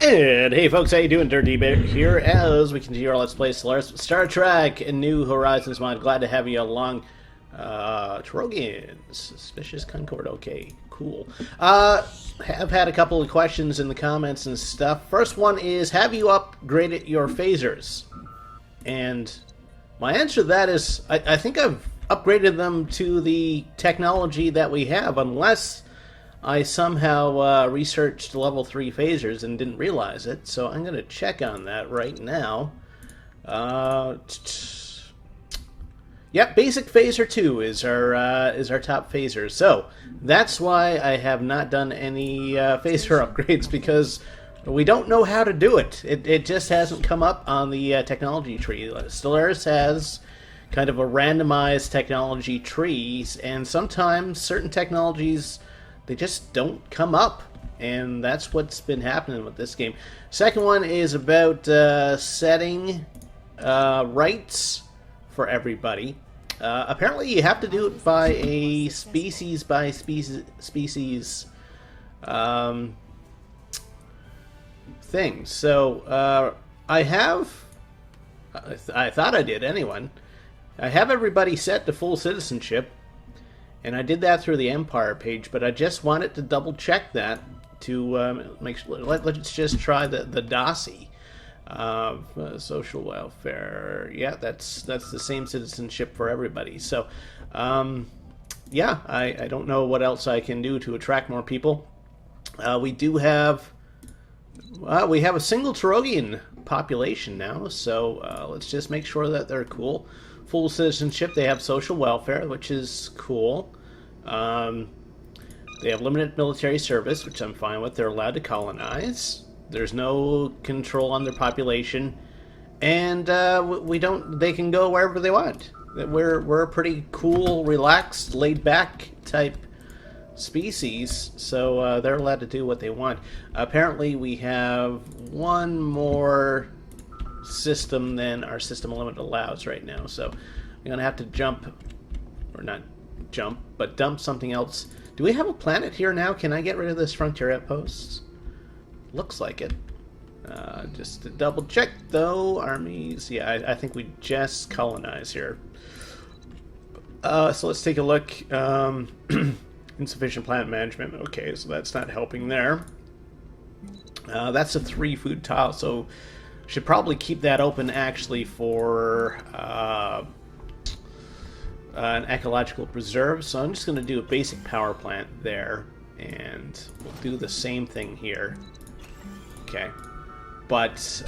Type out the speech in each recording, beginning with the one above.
And hey folks, how you doing? Durinde here as we continue our Let's Play Stellaris Star Trek and New Horizons mod. Glad to have you along. Trogians, Suspicious Concord, okay, cool. Have had a couple of questions in the comments and stuff. First one is, have you upgraded your phasers? And my answer to that is, I think I've upgraded them to the technology that we have, unless I somehow researched level 3 phasers and didn't realize it, so I'm going to check on that right now. Yep, basic phaser 2 is our top phaser. So that's why I have not done any phaser upgrades, because we don't know how to do it. It just hasn't come up on the technology tree. Stellaris has kind of a randomized technology trees, and sometimes certain technologies, they just don't come up, and that's what's been happening with this game. Second one is about setting rights for everybody. Apparently you have to do it by a species by species thing. So I thought I did anyway. I have everybody set to full citizenship, and I did that through the Empire page, but I just wanted to double check that to make sure. Let's just try the DOSI. Social welfare, yeah, that's the same citizenship for everybody. So, yeah, I don't know what else I can do to attract more people. We do have, we have a single Tarogian population now, so let's just make sure that they're cool. Full citizenship, they have social welfare, which is cool. They have limited military service, which I'm fine with. They're allowed to colonize. There's no control on their population, and they can go wherever they want. We're a pretty cool, relaxed, laid-back type species, so they're allowed to do what they want. Apparently, we have one more system than our system limit allows right now, so I'm gonna have to jump, or not jump, but dump something else. Do we have a planet here now? Can I get rid of this frontier outpost? Looks like it. Just to double check though, armies, yeah, I think we just colonize here. So let's take a look. Insufficient planet management, okay, so that's not helping there. That's a 3 food tile, so should probably keep that open actually for an ecological preserve. So I'm just going to do a basic power plant there, and we'll do the same thing here. Okay, but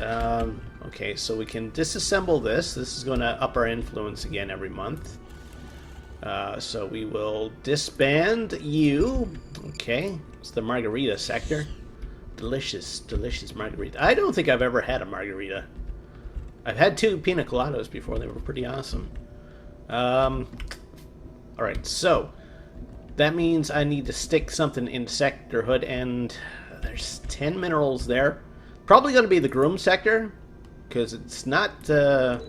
okay, so we can disassemble this. This is going to up our influence again every month. So we will disband you. Okay, it's the margarita sector. Delicious, delicious margarita. I don't think I've ever had a margarita. I've had 2 pina coladas before. They were pretty awesome. Alright, so that means I need to stick something in sector hood, and there's 10 minerals there. Probably going to be the Groom sector, because it's not, they're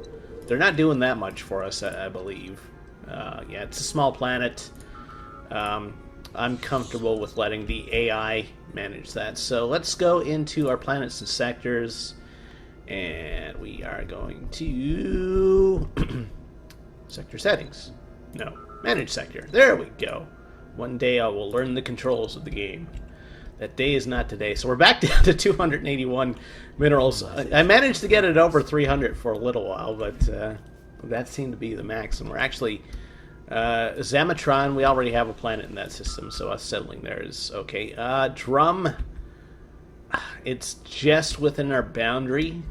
not doing that much for us, I believe. Yeah, it's a small planet. I'm comfortable with letting the AI manage that. So let's go into our planets and sectors, and we are going to sector settings. No, manage sector. There we go. One day I will learn the controls of the game. That day is not today. So we're back down to 281 minerals. I managed to get it over 300 for a little while, but that seemed to be the max. And we're actually Zamatron, we already have a planet in that system, so us settling there is okay. Drum, it's just within our boundary.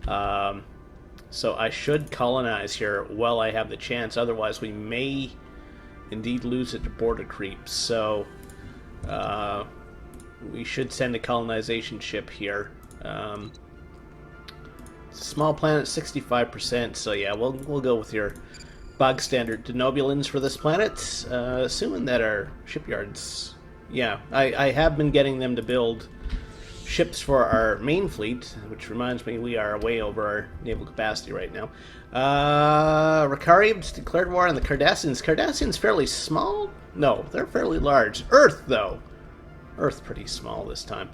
So I should colonize here while I have the chance. Otherwise, we may indeed lose it to border creep. So we should send a colonization ship here. It's a small planet, 65%. So yeah, we'll go with your bog standard Denobulans for this planet, assuming that our shipyards... Yeah, I have been getting them to build ships for our main fleet, which reminds me we are way over our naval capacity right now. Ricarians declared war on the Cardassians. Cardassians fairly small? No, they're fairly large. Earth, though. Earth pretty small this time.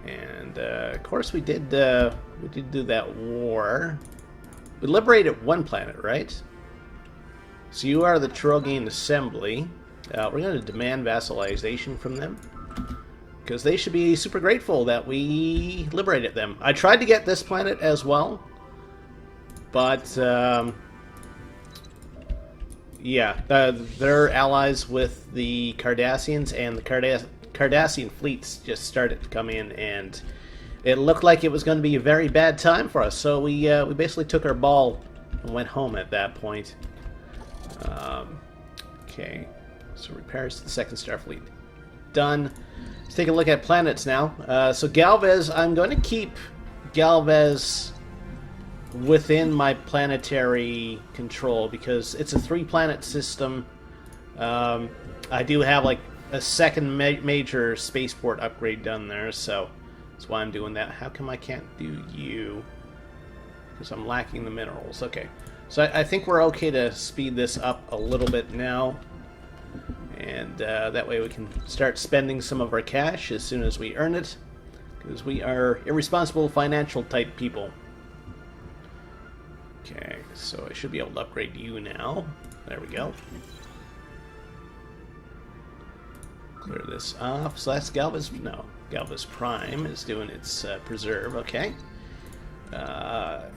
And of course we did do that war. We liberated one planet, right? So you are the Trogian Assembly. We're going to demand vassalization from them, because they should be super grateful that we liberated them. I tried to get this planet as well, but yeah, they're allies with the Cardassians, and the Cardassian fleets just started to come in, and it looked like it was going to be a very bad time for us. So we basically took our ball and went home at that point. Okay, so repairs to the second Starfleet done. Let's take a look at planets now. So Galvez, I'm going to keep Galvez within my planetary control because it's a 3-planet system. I do have like a second major spaceport upgrade done there, so that's why I'm doing that. How come I can't do you? Because I'm lacking the minerals. Okay, so I think we're okay to speed this up a little bit now, and that way we can start spending some of our cash as soon as we earn it, because we are irresponsible financial type people. Okay, so I should be able to upgrade you now. There we go. Clear this off. So that's Galvez. No, Galvez Prime is doing its preserve. Okay. So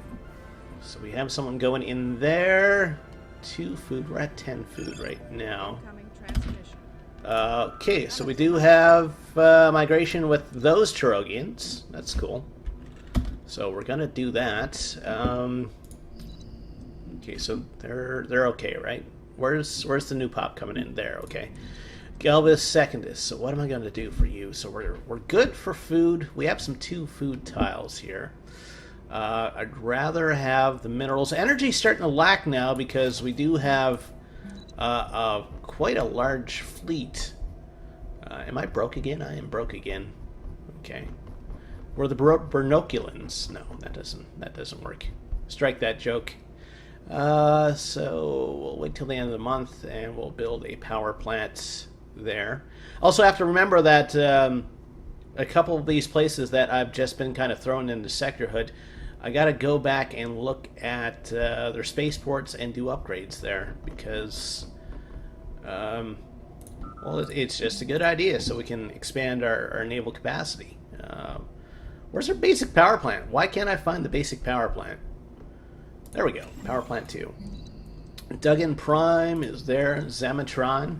we have someone going in there. 2 food. We're at 10 food right now. Okay, so we do have migration with those Turogians. That's cool. So we're gonna do that. Okay, so they're okay, right? Where's the new pop coming in? There, okay. Galvez Secondus. So what am I going to do for you? So we're good for food. We have some 2 food tiles here. I'd rather have the minerals. Energy's starting to lack now because we do have quite a large fleet. Am I broke again? I am broke again. Okay. We're the Bernoculans. No, that doesn't work. Strike that joke. So we'll wait till the end of the month and we'll build a power plant there. Also have to remember that a couple of these places that I've just been kind of thrown into sectorhood, I got to go back and look at their spaceports and do upgrades there because, well, it's just a good idea so we can expand our naval capacity. Where's our basic power plant? Why can't I find the basic power plant? There we go. Power plant 2. Duggan Prime is there. Zamatron.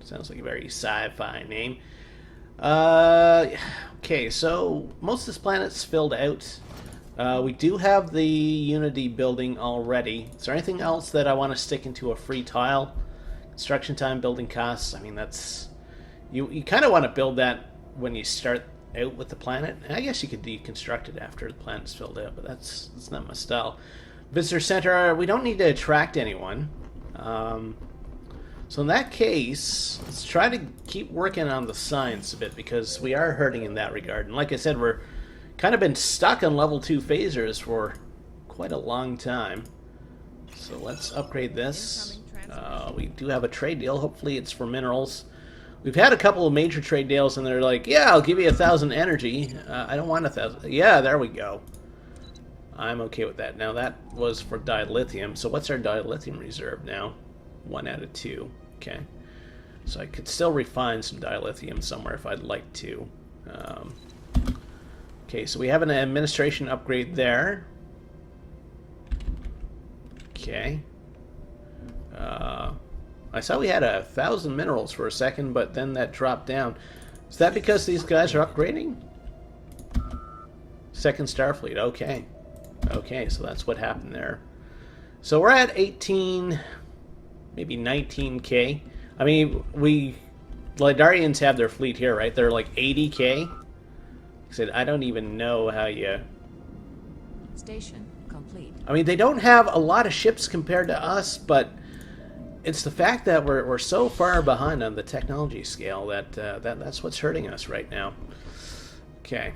Sounds like a very sci-fi name. Okay, so most of this planet's filled out. We do have the Unity building already. Is there anything else that I want to stick into a free tile? Construction time, building costs. I mean, that's... You kind of want to build that when you start out with the planet. And I guess you could deconstruct it after the planet's filled out, but that's not my style. Visitor Center, we don't need to attract anyone. So in that case, let's try to keep working on the science a bit because we are hurting in that regard. And like I said, we're kind of been stuck on level 2 phasers for quite a long time. So let's upgrade this. We do have a trade deal. Hopefully it's for minerals. We've had a couple of major trade deals and they're like, yeah, I'll give you 1,000 energy. I don't want 1,000. Yeah, there we go. I'm okay with that. Now that was for dilithium. So what's our dilithium reserve now? 1 out of 2. Okay. So I could still refine some dilithium somewhere if I'd like to. Okay, so we have an administration upgrade there. Okay. I saw we had 1,000 minerals for a second, but then that dropped down. Is that because these guys are upgrading? Second Starfleet, okay. Okay, so that's what happened there. So we're at 18, maybe 19k. I mean, Lidarians have their fleet here, right? They're like 80k. I said, I don't even know how you... Station complete. I mean, they don't have a lot of ships compared to us, but it's the fact that we're so far behind on the technology scale that that's what's hurting us right now. Okay.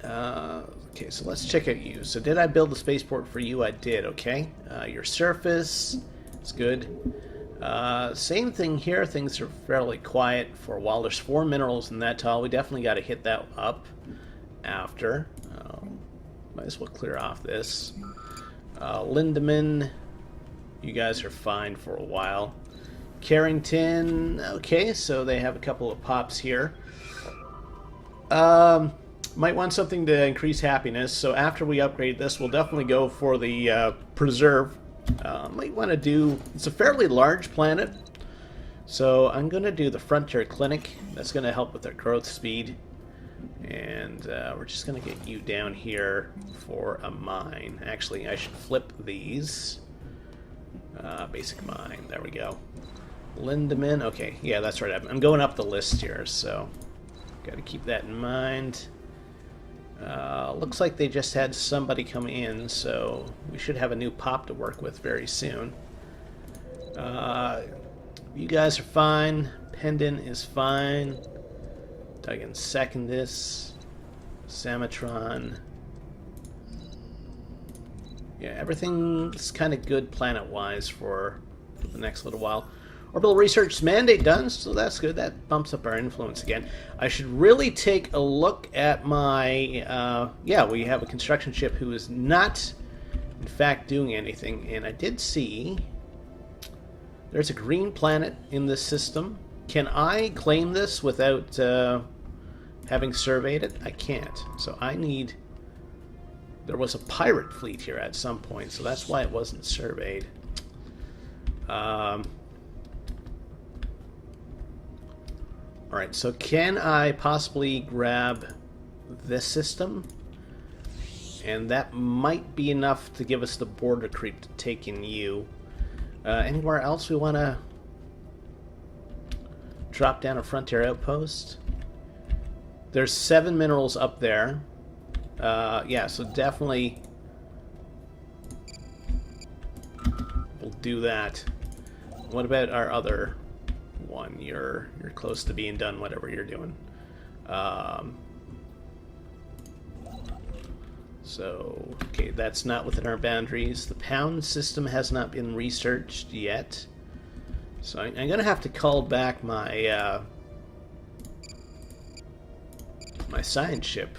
Okay, so let's check out you. So did I build the spaceport for you? I did, okay. Your surface is good. Same thing here. Things are fairly quiet for a while. There's 4 minerals in that tile. We definitely got to hit that up after. Might as well clear off this. Lindemann, you guys are fine for a while. Carrington, okay, so they have a couple of pops here. Might want something to increase happiness, so after we upgrade this, we'll definitely go for the preserve. Might want to do, it's a fairly large planet, so I'm going to do the Frontier Clinic. That's going to help with their growth speed. And we're just going to get you down here for a mine. Actually, I should flip these. Basic mine, there we go. Lindemann, okay, yeah, that's right. I'm going up the list here, so got to keep that in mind. Looks like they just had somebody come in, so we should have a new pop to work with very soon. You guys are fine. Pendant is fine. Duggan Secondus. Samatron. Yeah, everything's kind of good planet-wise for the next little while. Orbital research mandate done, so that's good. That bumps up our influence again. I should really take a look at my... yeah, we have a construction ship who is not, in fact, doing anything. And I did see... there's a green planet in this system. Can I claim this without having surveyed it? I can't. So I need... there was a pirate fleet here at some point, so that's why it wasn't surveyed. Alright, so can I possibly grab this system? And that might be enough to give us the border creep to take in you. Anywhere else we want to drop down a frontier outpost? There's 7 minerals up there. Yeah, so definitely we'll do that. What about our other one? You're close to being done, whatever you're doing. So, okay, that's not within our boundaries. The pound system has not been researched yet. So I'm going to have to call back my my science ship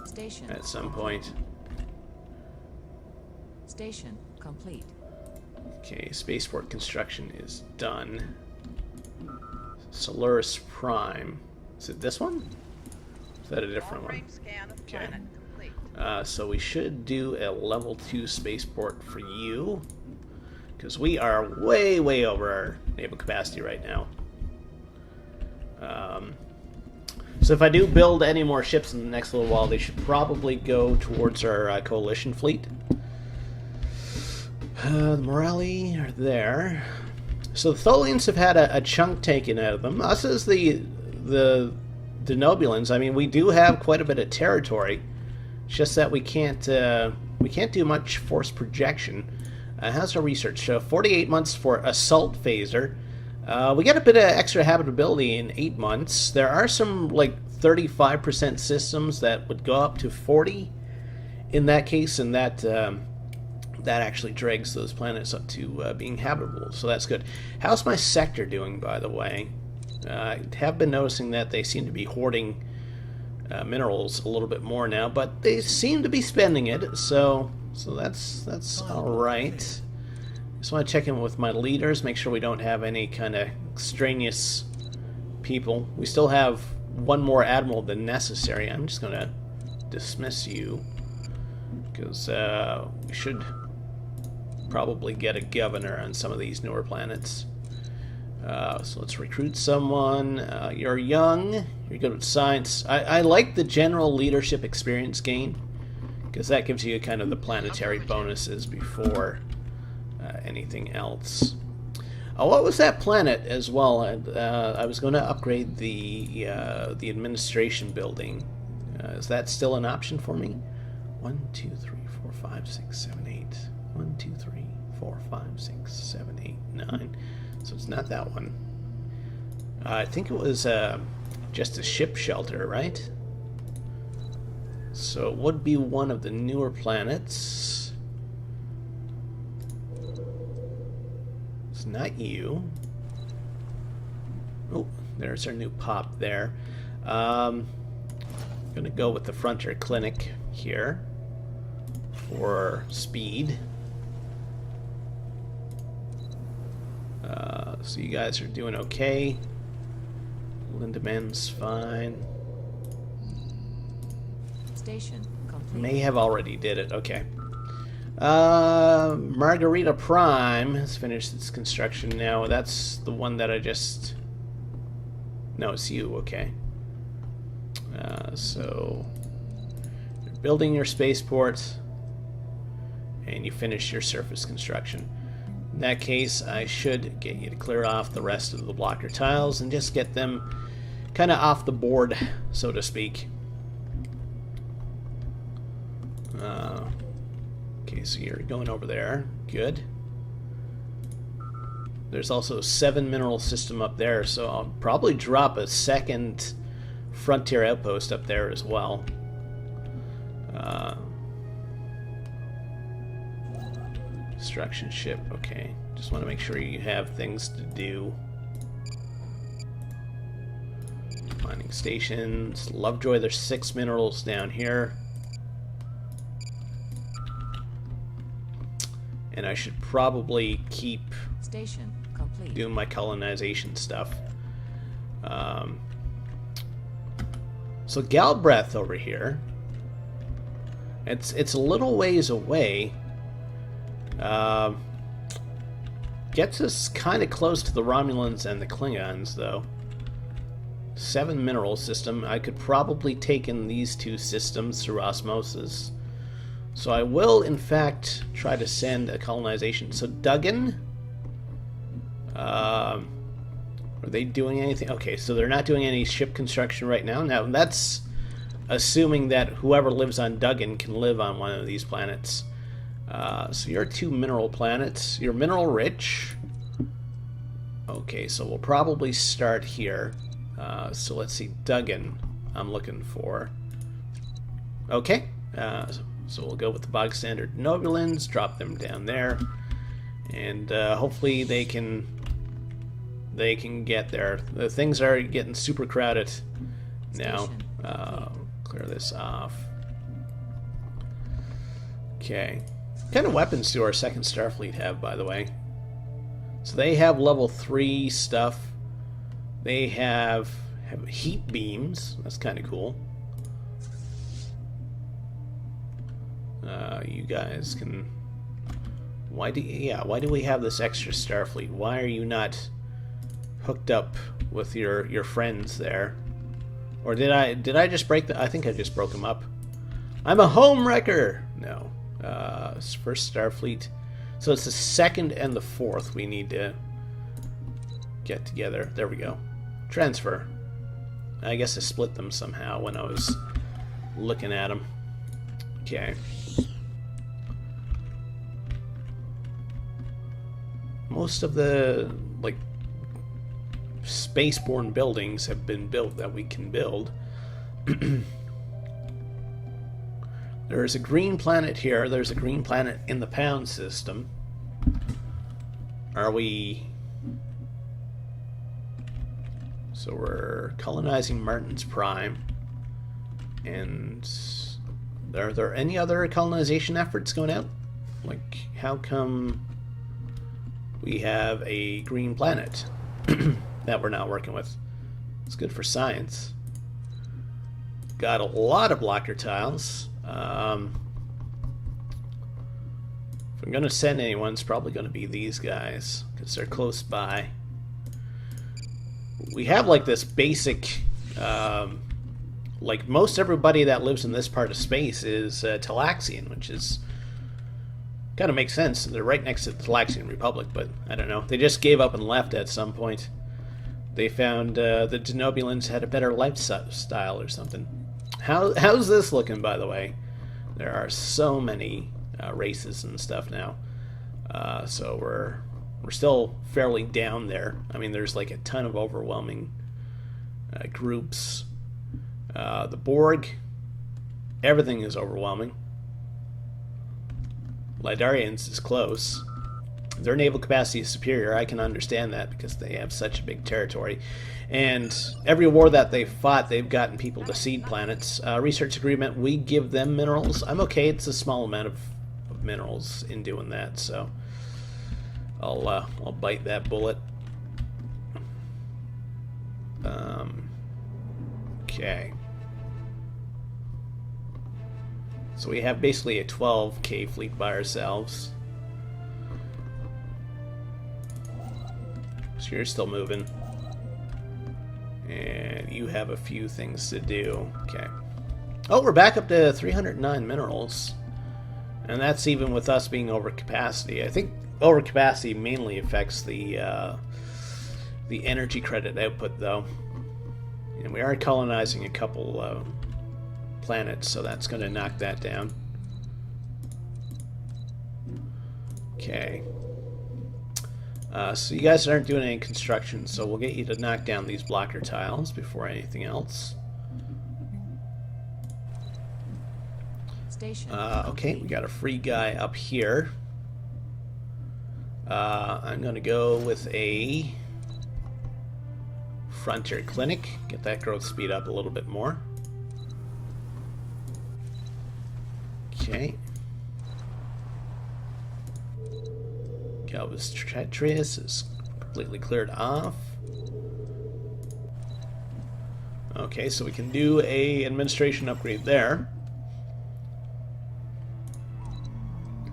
Station at some point. Station complete. Okay, spaceport construction is done. Stellaris Prime. Is it this one? Is that a different one? Okay. So we should do a level 2 spaceport for you, because we are way, way over our naval capacity right now. So if I do build any more ships in the next little while, they should probably go towards our coalition fleet. The Morelli are there. So the Tholians have had a chunk taken out of them. Us as the Denobulans, I mean, we do have quite a bit of territory. It's just that we can't do much force projection. How's our research? 48 months for assault phaser. We get a bit of extra habitability in 8 months. There are some like 35% systems that would go up to 40 in that case, and that actually drags those planets up to being habitable, so that's good. How's my sector doing, by the way? I have been noticing that they seem to be hoarding minerals a little bit more now, but they seem to be spending it, so that's all right. Just want to check in with my leaders, make sure we don't have any kind of extraneous people. We still have one more admiral than necessary. I'm just going to dismiss you, because we should probably get a governor on some of these newer planets. So let's recruit someone. You're young, you're good with science. I like the general leadership experience gain, because that gives you kind of the planetary bonuses before anything else. What was that planet as well? I was going to upgrade the administration building. Is that still an option for me? 1, 2, 3, 4, 5, 6, 7, 8. 1, 2, 3, 4, 5, 6, 7, 8, 9. So it's not that one. I think it was just a ship shelter, right? So it would be one of the newer planets. It's not you. Oh, there's our new pop there. Gonna go with the Frontier Clinic here for speed. So you guys are doing okay. Lindeman's fine. Station complete. May have already did it. Okay. Margarita Prime has finished its construction now. That's the one that I just... No, it's you. Okay. So you're building your spaceport and you finish your surface construction. In that case, I should get you to clear off the rest of the blocker tiles and just get them kind of off the board, so to speak. Okay, so you're going over there. Good. There's also a 7 mineral system up there, so I'll probably drop a second frontier outpost up there as well. Destruction ship, okay. Just want to make sure you have things to do. Mining stations. Lovejoy, there's 6 minerals down here. And I should probably keep Station complete. doing my colonization stuff. So Galbraith over here, it's a little ways away. Gets us kind of close to the Romulans and the Klingons, though. 7 mineral system. I could probably take in these 2 systems through osmosis. So I will, in fact, try to send a colonization. So Duggan, are they doing anything? Okay, so they're not doing any ship construction right now. Now, that's assuming that whoever lives on Duggan can live on one of these planets. So you're 2 mineral planets. You're mineral rich. Okay, so we'll probably start here. So let's see, Duggan I'm looking for. Okay, so we'll go with the bog standard Denobulans, drop them down there, and hopefully they can get there. The things are getting super crowded now. Clear this off. Okay. What kind of weapons do our second Starfleet have, by the way? So they have level 3 stuff. They have heat beams. That's kind of cool. You guys can... Why do we have this extra Starfleet? Why are you not hooked up with your friends there? Or did I just break the... I think I just broke them up. I'm a home wrecker! No. First Starfleet. So it's the 2nd and the 4th we need to get together. There we go. Transfer. I guess I split them somehow when I was looking at them. Okay. Most of the, like, spaceborne buildings have been built that we can build. There's a green planet here. There's a green planet in the Pound system. Are we... So we're colonizing Martin's Prime. And are there any other colonization efforts going out? Like, how come we have a green planet that we're not working with? It's good for science. Got a lot of blocker tiles. If I'm going to send anyone, it's probably going to be these guys, because they're close by. We have, like, this basic... like, most everybody that lives in this part of space is Talaxian, which is... kind of makes sense. They're right next to the Talaxian Republic, but I don't know. They just gave up and left at some point. They found the Denobulans had a better lifestyle or something. How's this looking, by the way? There are so many races and stuff now. So we're still fairly down there. I mean, there's like a ton of overwhelming groups. The Borg, everything is overwhelming. Lidarians is close. their naval capacity is superior. I can understand that because they have such a big territory. And every war that they've fought, they've gotten people to seed planets. Research agreement, we give them minerals. I'm okay, it's a small amount of minerals in doing that, so I'll bite that bullet. Okay. So we have basically a 12k fleet by ourselves. So you're still moving. And you have a few things to do. Okay. Oh, we're back up to 309 minerals. And that's even with us being over capacity. I think over capacity mainly affects the energy credit output, though. And we are colonizing a couple planets, so that's going to knock that down. Okay. So you guys aren't doing any construction, so we'll get you to knock down these blocker tiles before anything else. Station. Okay, we got a free guy up here. I'm going to go with a frontier clinic, get that growth speed up a little bit more. Okay. Galvus Tretrius is completely cleared off. Okay, so we can do a administration upgrade there.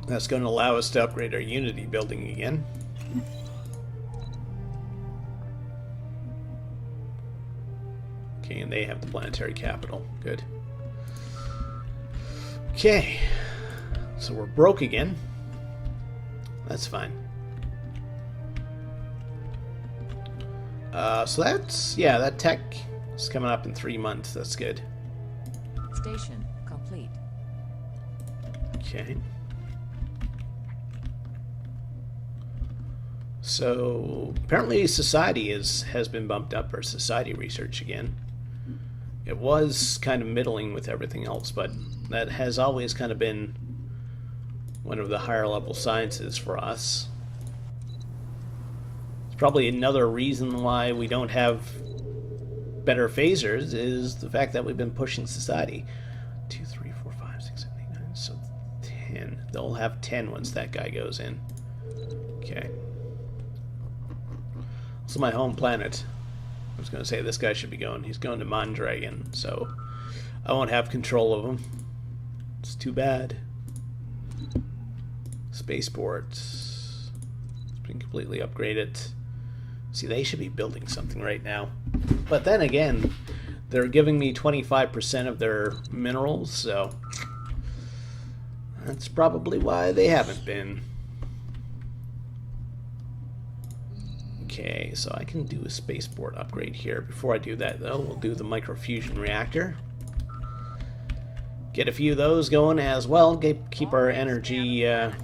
That's going to allow us to upgrade our Unity building again. Okay, and they have the planetary capital. Good. Okay, so we're broke again. That's fine. So that's, yeah, that tech is coming up in 3 months. That's good. Station complete. Okay. So apparently society has been bumped up, or society research again. It was kind of middling with everything else, but that has always kind of been one of the higher level sciences for us. It's probably another reason why we don't have better phasers is the fact that we've been pushing society. 2, 3, 4, 5, 6, 7, 8, 9, so 10. They'll have 10 once that guy goes in. Okay. So my home planet. I was going to say this guy should be going. He's going to Mondragon, so I won't have control of him. It's too bad. Spaceport. It's been completely upgraded. See, they should be building something right now. But then again, they're giving me 25% of their minerals, so that's probably why they haven't been. Okay, so I can do a spaceport upgrade here. Before I do that, though, we'll do the microfusion reactor. Get a few of those going as well. Keep our energy out.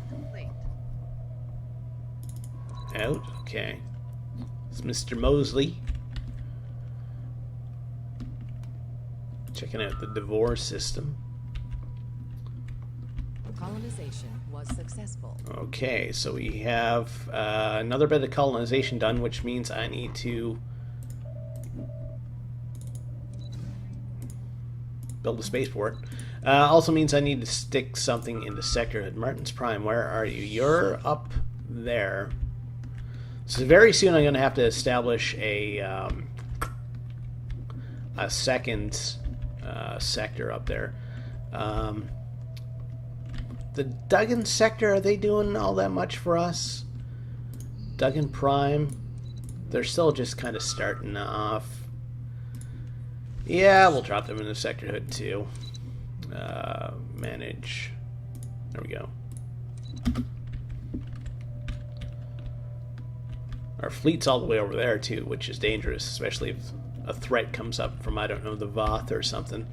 Okay. It's Mr. Mosley. Checking out the divorce system. Colonization was successful. Okay, so we have another bit of colonization done, which means I need to build a spaceport. Also means I need to stick something into sector at Martin's Prime. Where are you? You're up there. So very soon I'm going to have to establish a second sector up there. The Duggan sector, are they doing all that much for us? Duggan Prime, they're still just kind of starting off. Yeah, we'll drop them into Sector Hood too. Manage. There we go. Our fleet's all the way over there too, which is dangerous, especially if a threat comes up from, I don't know, the Voth or something.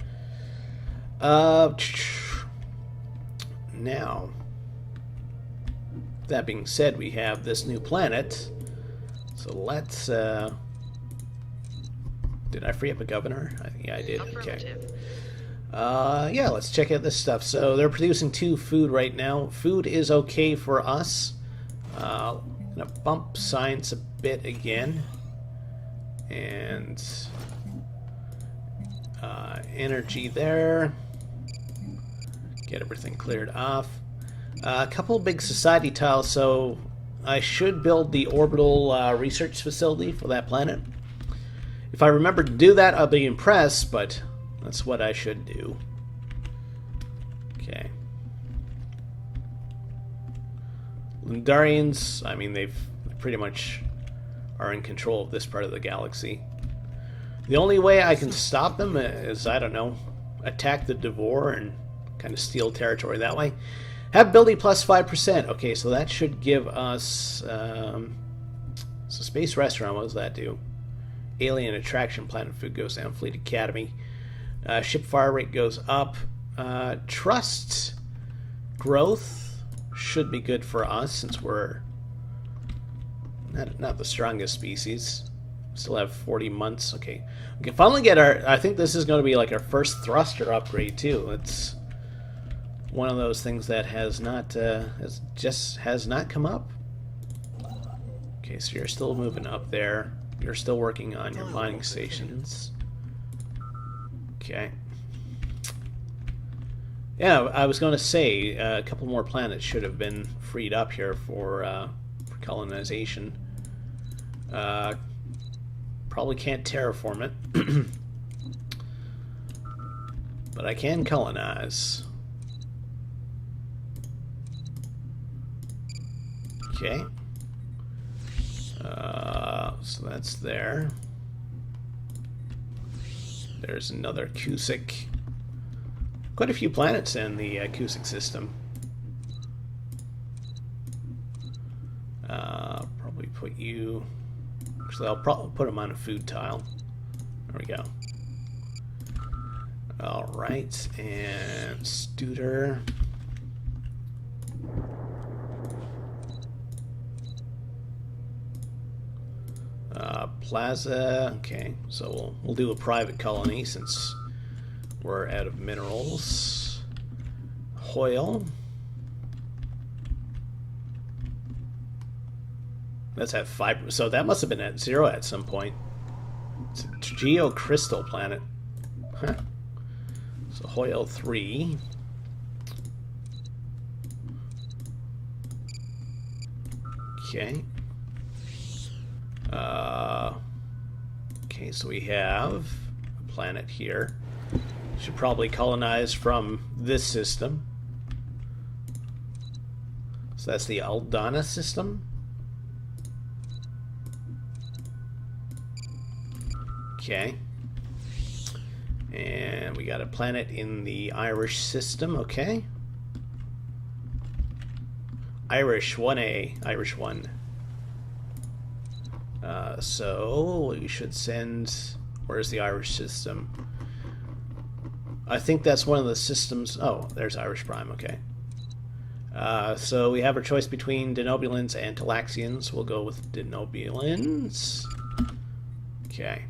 Now, that being said, we have this new planet. So let's, did I free up a governor? Yeah, I did. Okay. Yeah, let's check out this stuff. So they're producing 2 food right now. Food is okay for us. Gonna bump science a bit again. And energy there. Get everything cleared off. A couple big society tiles, so I should build the orbital research facility for that planet. If I remember to do that, I'll be impressed, but that's what I should do. Okay. Lindarians, I mean, they've pretty much are in control of this part of the galaxy. The only way I can stop them is, I don't know, attack the Devore and kind of steal territory that way. Have ability plus 5%. Okay, so that should give us... so Space Restaurant, what does that do? Alien Attraction, Planet Food goes down, Fleet Academy. Ship fire rate goes up. Trust growth should be good for us since we're not the strongest species. Still have 40 months. Okay, we can finally get our... I think this is going to be like our first thruster upgrade too. It's one of those things that has not has not come up. Okay, so you're still moving up there. You're still working on your mining stations. Okay. Yeah, I was going to say a couple more planets should have been freed up here for colonization. Probably can't terraform it, but I can colonize. Okay. So that's there. There's another Cusick. Quite a few planets in the Cusick system. Probably put you... Actually, I'll probably put them on a food tile. There we go. Alright, and Studer. Plaza. Okay, so we'll do a private colony since we're out of minerals. Hoyle. That's at 5, so that must have been at 0 at some point. It's a geocrystal planet. Huh. So Hoyle 3. Okay. Okay, so we have a planet here. Should probably colonize from this system. So that's the Aldana system. Okay. And we got a planet in the Irish system, okay. Irish 1A, Irish 1. So we should send... Where's the Irish system? I think that's one of the systems... Oh, there's Irish Prime, okay. So we have our choice between Denobulans and Talaxians. We'll go with Denobulans. Okay.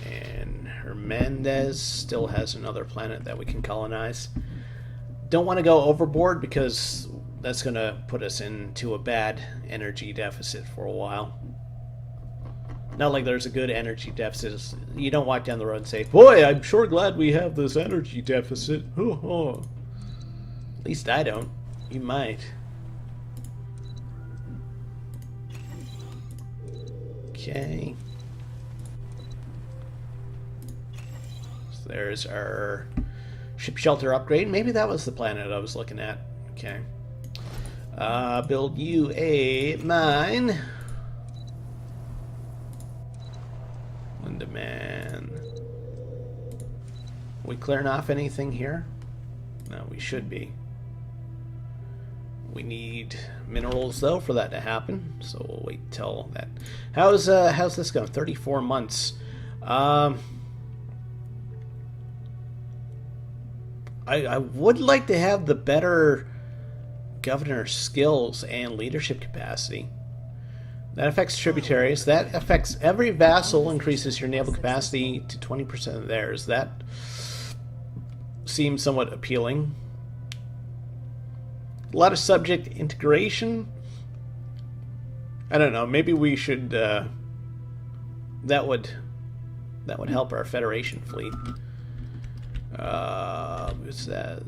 And Hernandez still has another planet that we can colonize. Don't want to go overboard because that's going to put us into a bad energy deficit for a while. Not like there's a good energy deficit. You don't walk down the road and say, "Boy, I'm sure glad we have this energy deficit." At least I don't. You might. Okay. So there's our ship shelter upgrade. Maybe that was the planet I was looking at. Okay. Build you a mine. Lindemann. We clearing off anything here? No, we should be. We need minerals though for that to happen, so we'll wait till that. How's this going? 34 months. I would like to have the better governor skills and leadership capacity. That affects tributaries. That affects every vassal, increases your naval capacity to 20% of theirs. That seems somewhat appealing. A lot of subject integration. I don't know. Maybe we should. That would help our Federation fleet. What's that?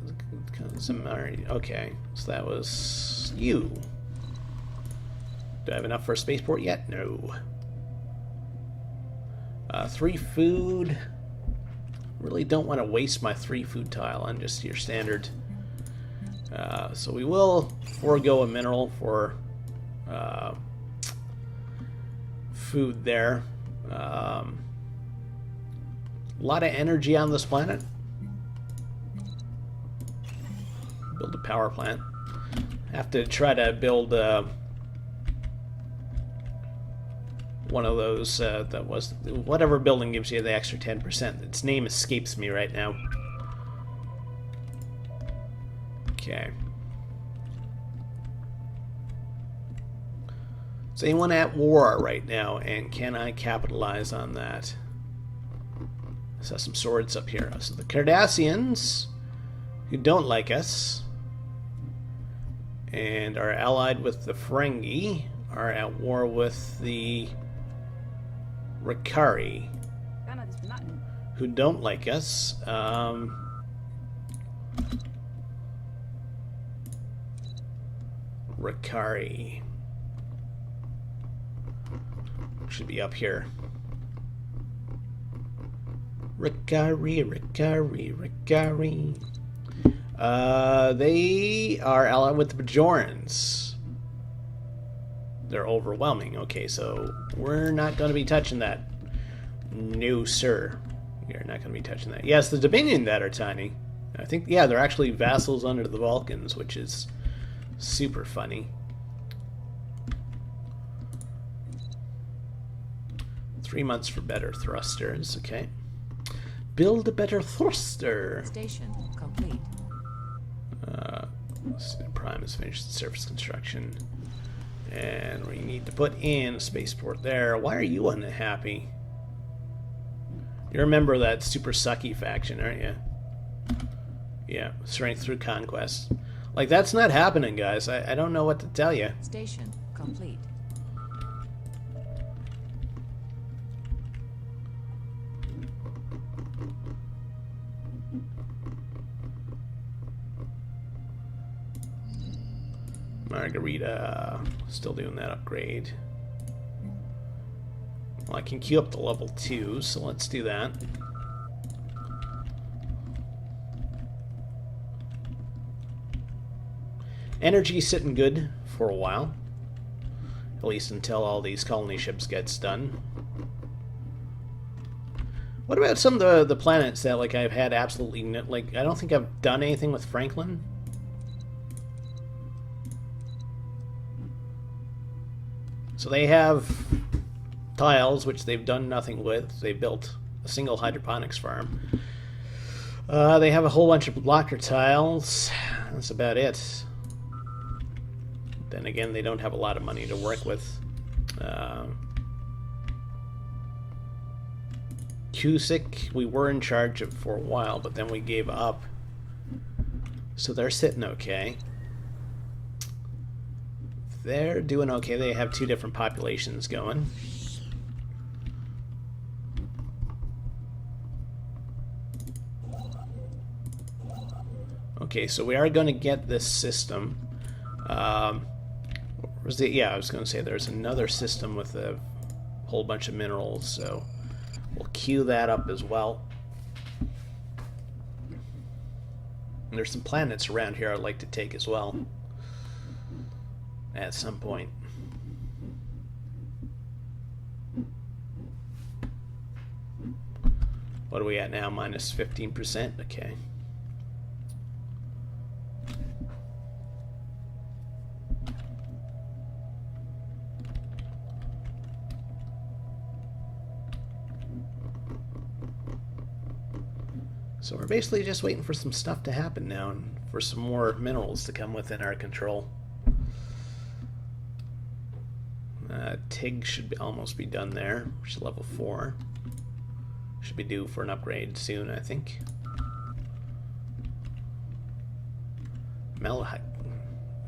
Okay, so that was you. Do I have enough for a spaceport yet? No. 3 food. Really don't want to waste my 3 food tile on just your standard. So we will forego a mineral for food there. A lot of energy on this planet. Build a power plant. Have to try to build one of those that was whatever building gives you the extra 10%. Its name escapes me right now. Okay. Is anyone at war right now, and can I capitalize on that? I saw some swords up here. So the Cardassians, who don't like us and are allied with the Ferengi, are at war with the Rakari, who don't like us. Rakari should be up here. Rakari. They are allied with the Bajorans. They're overwhelming. Okay, so we're not going to be touching that. No, sir. We're not going to be touching that. Yes, the Dominion that are tiny. I think, yeah, they're actually vassals under the Vulcans, which is super funny. 3 months for better thrusters. Okay. Build a better thruster. Station complete. Prime has finished the surface construction. And we need to put in a spaceport there. Why are you unhappy? You're a member of that super sucky faction, aren't you? Yeah, strength through conquest. Like, that's not happening, guys. I don't know what to tell you. Station complete. Margarita, still doing that upgrade. Well, I can queue up to level 2, so let's do that. Energy's sitting good for a while. At least until all these colony ships gets done. What about some of the planets that, like, I've had absolutely no, like, I don't think I've done anything with Franklin. So they have tiles, which they've done nothing with. They built a single hydroponics farm. They have a whole bunch of blocker tiles. That's about it. Then again, they don't have a lot of money to work with. Cusick, we were in charge of for a while, but then we gave up. So they're sitting okay. They're doing okay. They have 2 different populations going. Okay, so we are going to get this system. Was it? Yeah, I was going to say there's another system with a whole bunch of minerals, so we'll queue that up as well. And there's some planets around here I'd like to take as well at some point. What are we at now? Minus 15%? Okay. So we're basically just waiting for some stuff to happen now and for some more minerals to come within our control. TIG should almost be done there, which is level 4. Should be due for an upgrade soon, I think.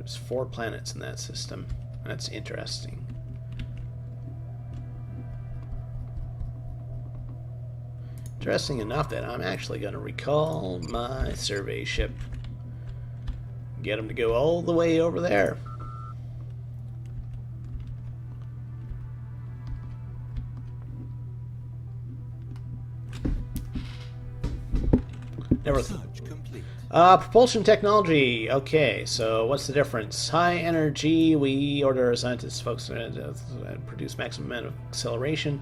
There's 4 planets in that system. That's interesting. Interesting enough that I'm actually going to recall my survey ship. Get them to go all the way over there. Never. Propulsion technology. Okay, so what's the difference? High energy, we order our scientists folks to produce maximum amount of acceleration.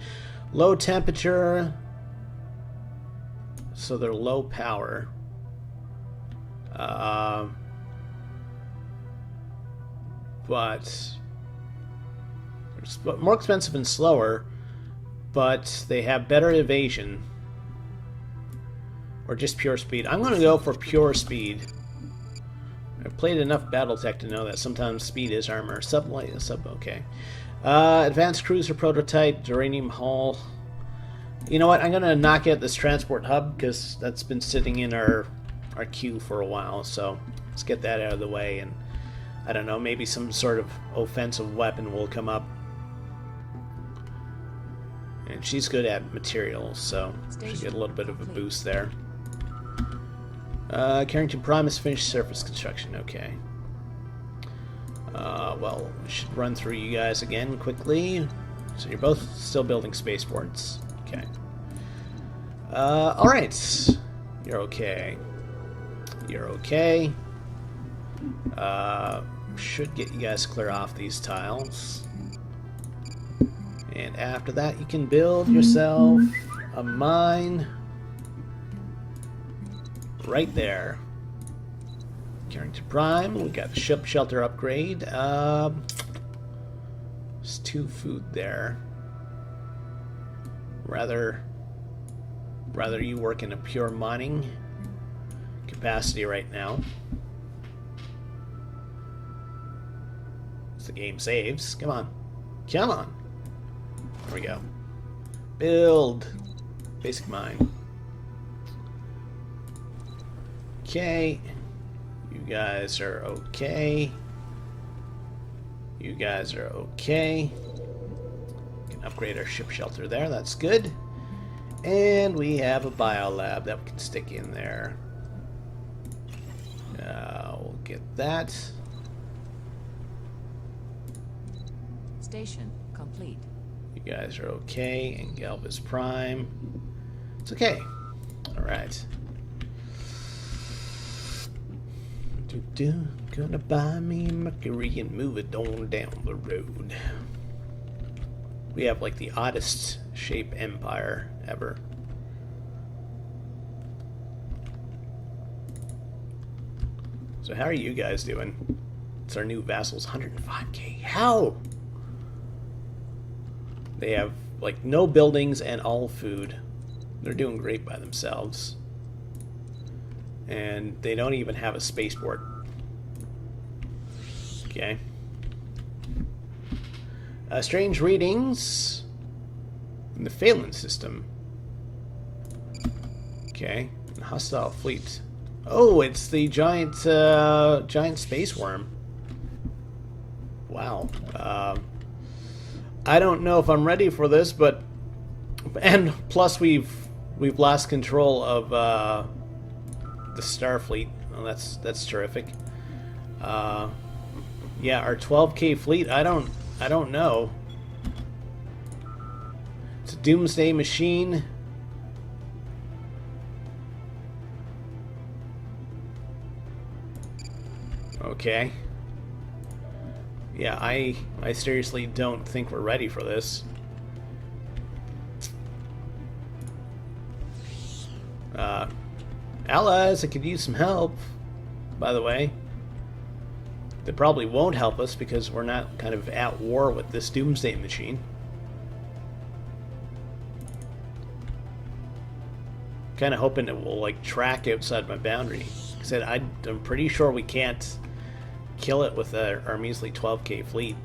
Low temperature, so they're low power. But they're more expensive and slower, but they have better evasion. Or just pure speed. I'm going to go for pure speed. I've played enough Battletech to know that sometimes speed is armor. Okay. Advanced cruiser prototype, uranium hull. You know what? I'm going to knock out this transport hub because that's been sitting in our queue for a while. So let's get that out of the way. And I don't know, maybe some sort of offensive weapon will come up. And she's good at materials, so she'll get a little bit of a boost there. Carrington Prime has finished surface construction. Okay. Well, we should run through you guys again quickly. So you're both still building spaceports. Okay. Alright. You're okay. You're okay. Should get you guys clear off these tiles. And after that, you can build yourself a mine right there. Carrington Prime, we got the ship shelter upgrade. There's 2 food there. Rather you work in a pure mining capacity right now. As the game saves. Come on. Come on. There we go. Build. Basic mine. Okay. You guys are okay. You guys are okay. We can upgrade our ship shelter there. That's good. And we have a biolab that we can stick in there. We'll get that. Station complete. You guys are okay. And Galvis Prime. It's okay. Alright. Gonna buy me Mercury and move it on down the road. We have like the oddest shape empire ever. So how are you guys doing? It's our new vassals, 105k. How? They have like no buildings and all food. They're doing great by themselves. And they don't even have a spaceport. Okay. Strange readings in the Phelan system. Okay. Hostile fleet. Oh, it's the giant space worm. Wow. I don't know if I'm ready for this, but and plus we've lost control of the Starfleet. Well, that's terrific. Yeah, our 12k fleet. I don't know. It's a doomsday machine. Okay. Yeah, I seriously don't think we're ready for this. Allies, I could use some help, by the way. They probably won't help us because we're not kind of at war with this doomsday machine. Kind of hoping it will like track outside my boundary. I said I'm pretty sure we can't kill it with our measly 12k fleet.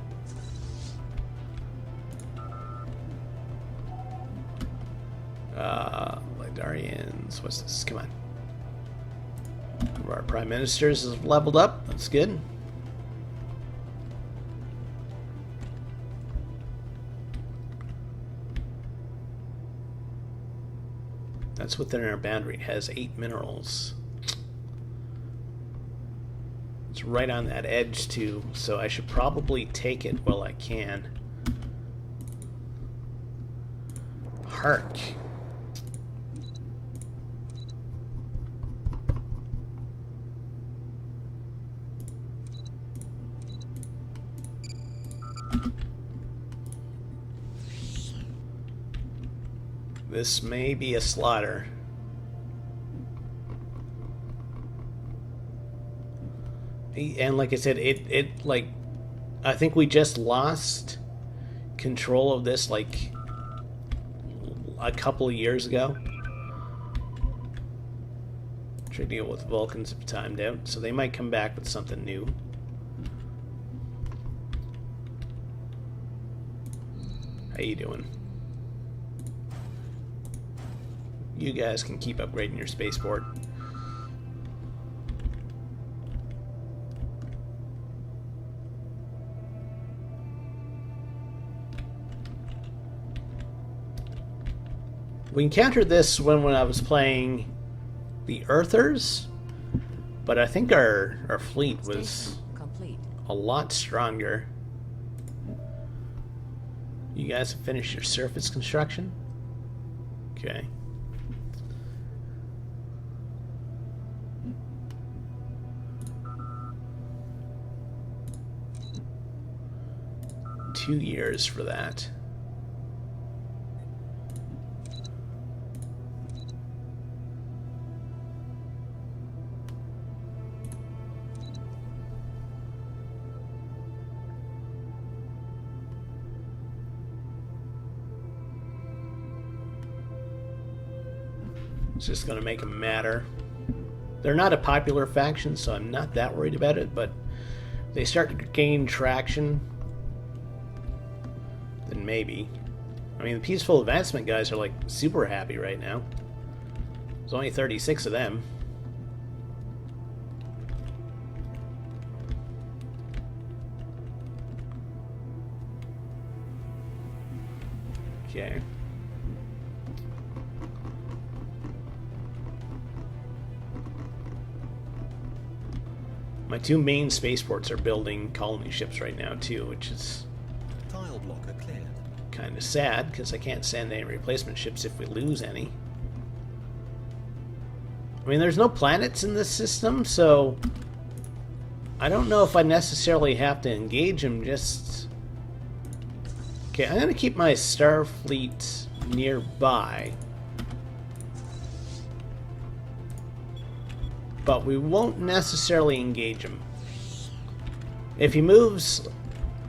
Lidarians, what's this? Come on. One of our prime ministers is leveled up. That's good. That's within our boundary. It has 8 minerals. It's right on that edge too, so I should probably take it while I can. Hark. This may be a slaughter. And like I said, it like, I think we just lost control of this like a couple of years ago. Try to deal with Vulcans have timed out, so they might come back with something new. How you doing? You guys can keep upgrading your spaceport. We encountered this when I was playing the Earthers, but I think our fleet was a lot stronger. You guys have finished your surface construction? Okay. Two years for that. It's just going to make them matter. They're not a popular faction, so I'm not that worried about it, but they start to gain traction, then maybe. I mean, the Peaceful Advancement guys are like super happy right now. There's only 36 of them. Okay. My two main spaceports are building colony ships right now too, which is tile blocker cleared. Kind of sad because I can't send any replacement ships if we lose any. I mean, there's no planets in this system, so I don't know if I necessarily have to engage them. Just okay. I'm gonna keep my Starfleet nearby. But we won't necessarily engage him. If he moves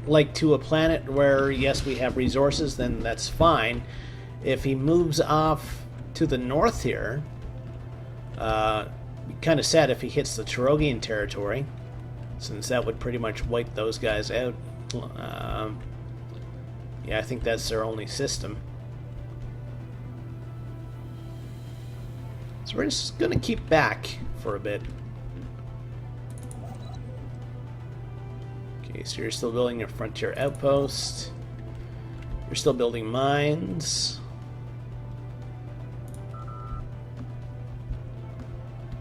like to a planet where, yes, we have resources, then that's fine. If he moves off to the north here, kind of sad if he hits the Tarogian territory, since that would pretty much wipe those guys out. Yeah, I think that's their only system. So we're just going to keep back for a bit. Okay, so you're still building your frontier outpost. You're still building mines.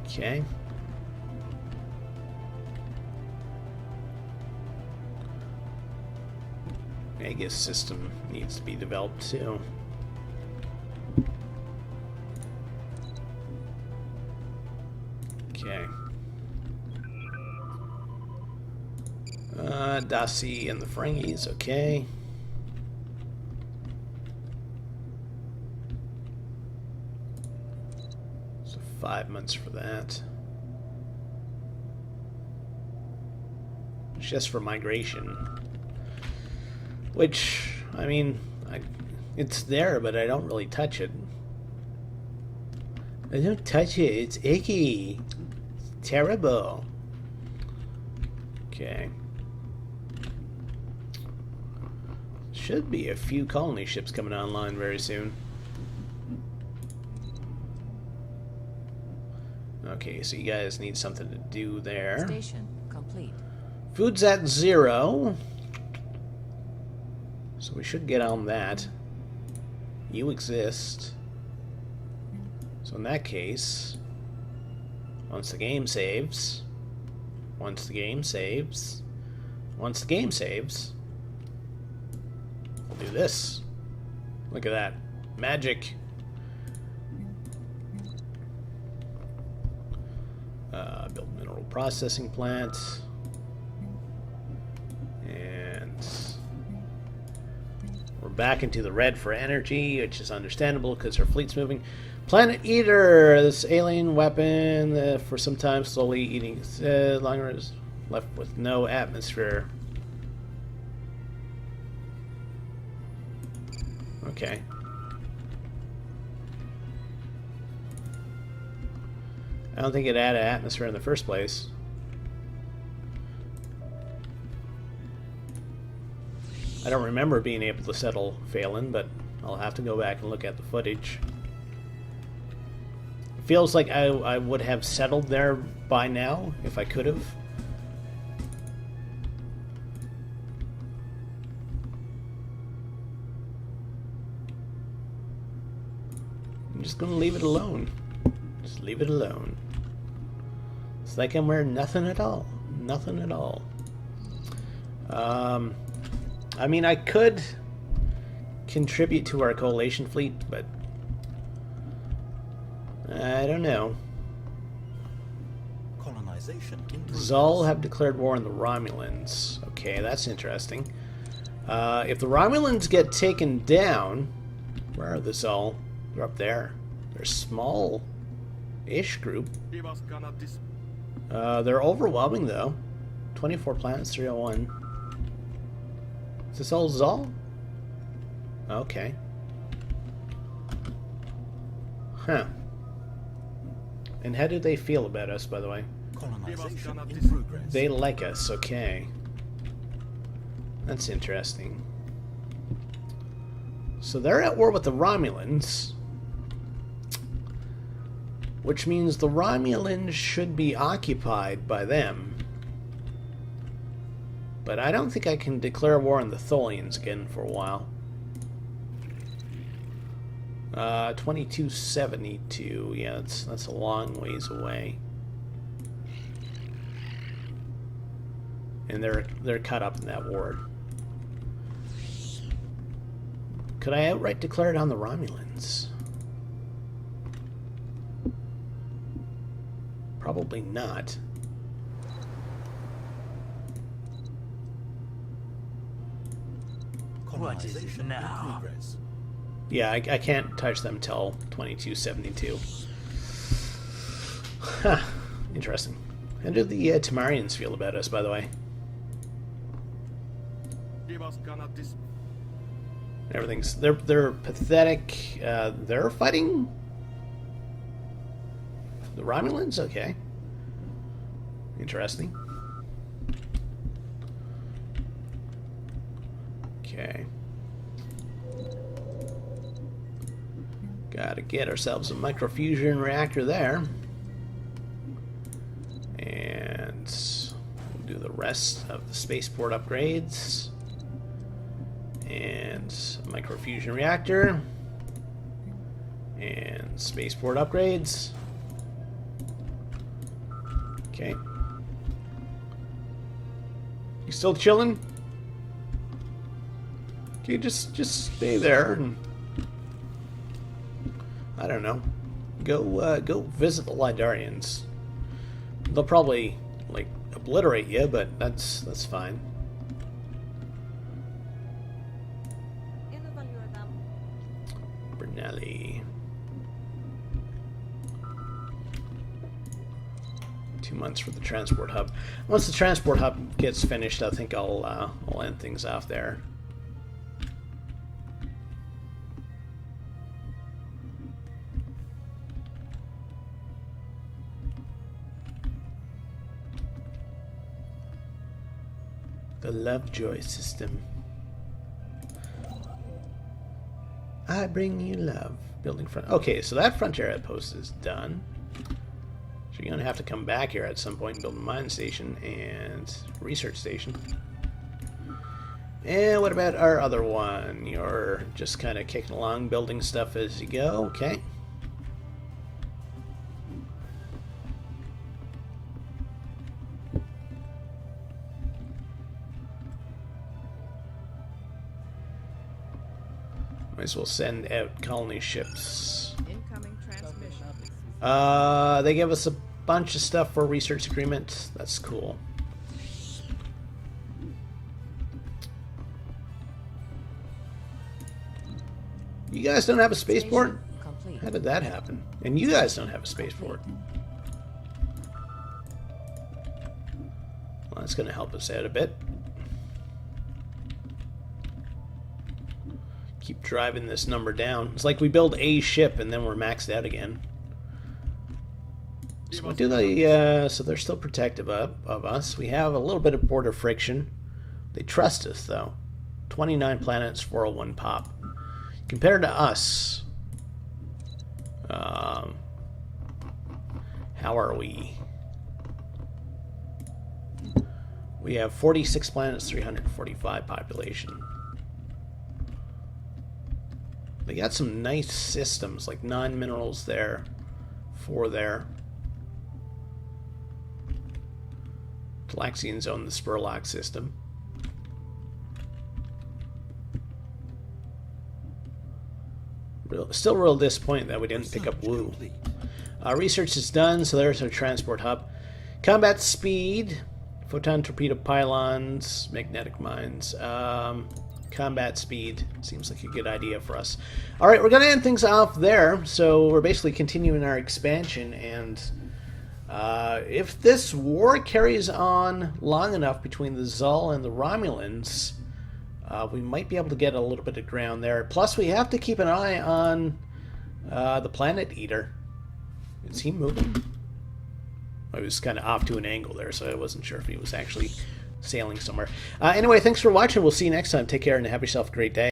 Okay. I guess system needs to be developed too. Okay. Dasi and the Ferengis, okay. So 5 months for that. It's just for migration. Which, I mean, it's there, but I don't really touch it. I don't touch it, it's icky. It's terrible. Okay. Should be a few colony ships coming online very soon. Okay, so you guys need something to do there. Station complete. Food's at 0. So we should get on that. You exist. So in that case, once the game saves, we'll do this. Look at that. Magic. Build mineral processing plant. And we're back into the red for energy, which is understandable because our fleet's moving. Planet Eater, this alien weapon for some time slowly eating longer is left with no atmosphere. Okay. I don't think it had an atmosphere in the first place. I don't remember being able to settle Phelan, but I'll have to go back and look at the footage. It feels like I would have settled there by now, if I could have. I'm just going to leave it alone. Just leave it alone. It's like I'm wearing nothing at all. Nothing at all. I mean, I could contribute to our coalition fleet, but I don't know. Colonization in progress. Zol have declared war on the Romulans. Okay, that's interesting. If the Romulans get taken down, where are the Zol? They're up there. They're a small-ish group. They're overwhelming, though. 24 planets, 301. Is this all Zol? Okay. Huh. And how do they feel about us, by the way? Colonization in progress. They like us, okay. That's interesting. So they're at war with the Romulans, which means the Romulans should be occupied by them. But I don't think I can declare war on the Tholians again for a while. 2272, yeah, that's a long ways away. And they're caught up in that war. Could I outright declare it on the Romulans? Probably not. What is it now? Yeah, I can't touch them till 2272. Huh. Interesting. How do the Tamarians feel about us, by the way? Everything's... They're pathetic. They're fighting the Romulans? Okay. Interesting. Okay. Gotta get ourselves a microfusion reactor there. And we'll do the rest of the spaceport upgrades. And a microfusion reactor. And spaceport upgrades. Okay. You still chilling? Okay, just stay there and I don't know. Go visit the Lidarians. They'll probably like obliterate you, but that's fine. Bernelli. 2 months for the transport hub. Once the transport hub gets finished, I think I'll end things off there. The Lovejoy system. I bring you love. Building front. Okay, so that frontier outpost is done. So you're gonna have to come back here at some point and build a mine station and research station. And what about our other one? You're just kind of kicking along, building stuff as you go. Okay. Might as well send out colony ships. Incoming transmission. They give us a bunch of stuff for a research agreement. That's cool. You guys don't have a spaceport? Station complete. How did that happen? And you guys don't have a spaceport. Well, that's going to help us out a bit. Keep driving this number down. It's like we build a ship and then we're maxed out again. So what do they? So they're still protective of us. We have a little bit of border friction. They trust us though. 29 planets, 401 pop. Compared to us, how are we? We have 46 planets, 345 population. They got some nice systems, like non-minerals there, 4 there. Galaxians own the Spurlock system. Still real disappointed that we didn't pick up Woo. Research is done, so there's our transport hub. Combat speed, photon torpedo pylons, magnetic mines. Combat speed seems like a good idea for us. All right, we're going to end things off there. So we're basically continuing our expansion, and if this war carries on long enough between the Zul and the Romulans, we might be able to get a little bit of ground there. Plus, we have to keep an eye on the Planet Eater. Is he moving? I was kind of off to an angle there, so I wasn't sure if he was actually sailing somewhere. Anyway, thanks for watching. We'll see you next time. Take care and have yourself a great day.